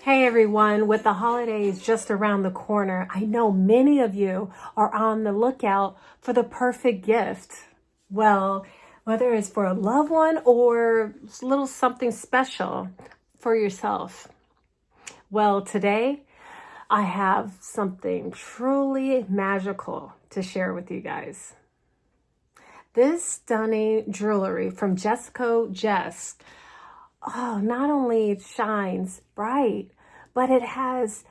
Hey everyone, with the holidays just around the corner, I know many of you are on the lookout for the perfect gift. Well, whether it's for a loved one or a little something special for yourself. Well, today I have something truly magical to share with you guys. This stunning jewelry from Jescojes, not only shines bright, but it has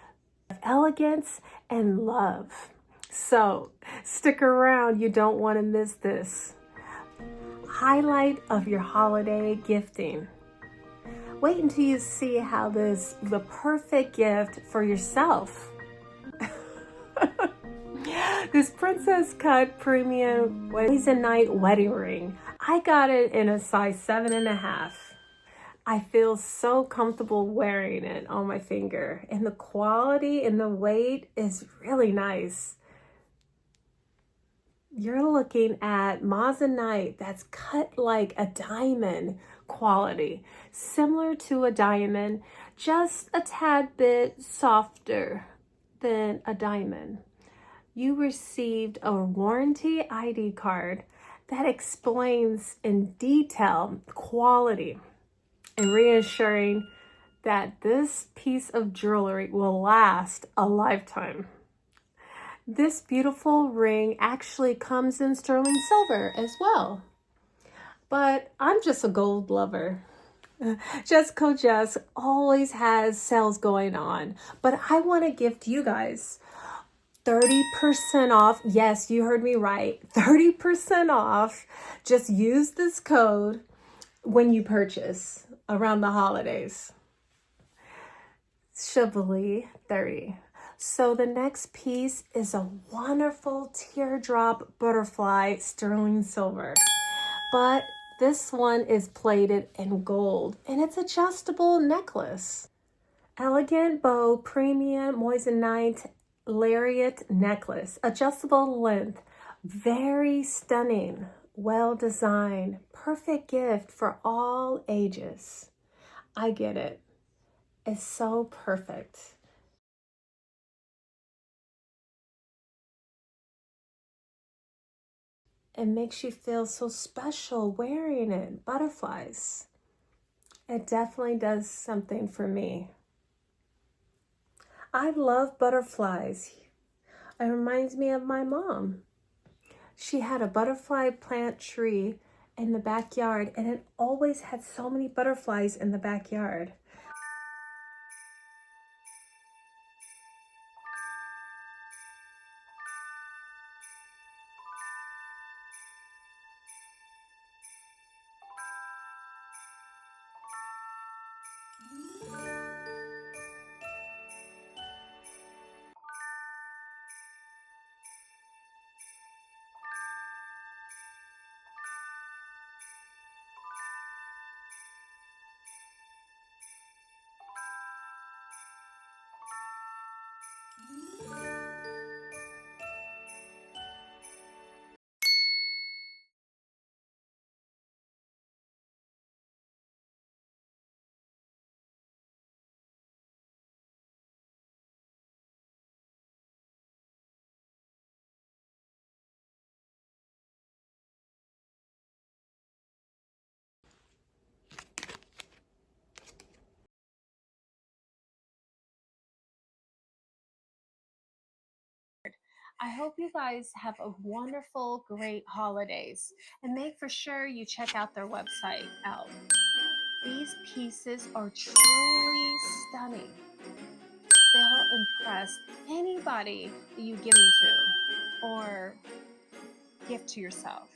elegance and love. So stick around, you don't want to miss this. Highlight of your holiday gifting. Wait until you see how the perfect gift for yourself. This princess cut premium moissanite wedding ring. I got it in a size 7.5. I feel so comfortable wearing it on my finger, and the quality and the weight is really nice. You're looking at moissanite that's cut like a diamond quality, similar to a diamond, just a tad bit softer than a diamond. You received a warranty ID card that explains in detail quality and reassuring that this piece of jewelry will last a lifetime. This beautiful ring actually comes in sterling silver as well, but I'm just a gold lover. Jescojes always has sales going on, but I want to gift you guys 30% off. Yes, you heard me right. 30% off. Just use this code when you purchase around the holidays. Chevalier 30. So the next piece is a wonderful teardrop butterfly sterling silver. But this one is plated in gold and it's adjustable necklace. Elegant bow premium moissanite lariat necklace, adjustable length, very stunning, well designed, perfect gift for all ages. I get it. It's so perfect. It makes you feel so special wearing it. Butterflies. It definitely does something for me. I love butterflies. It reminds me of my mom. She had a butterfly plant tree in the backyard, and it always had so many butterflies in the backyard. I hope you guys have a wonderful, great holidays, and make for sure you check out their website out. These pieces are truly stunning. They'll impress anybody that you give them to or gift to yourself.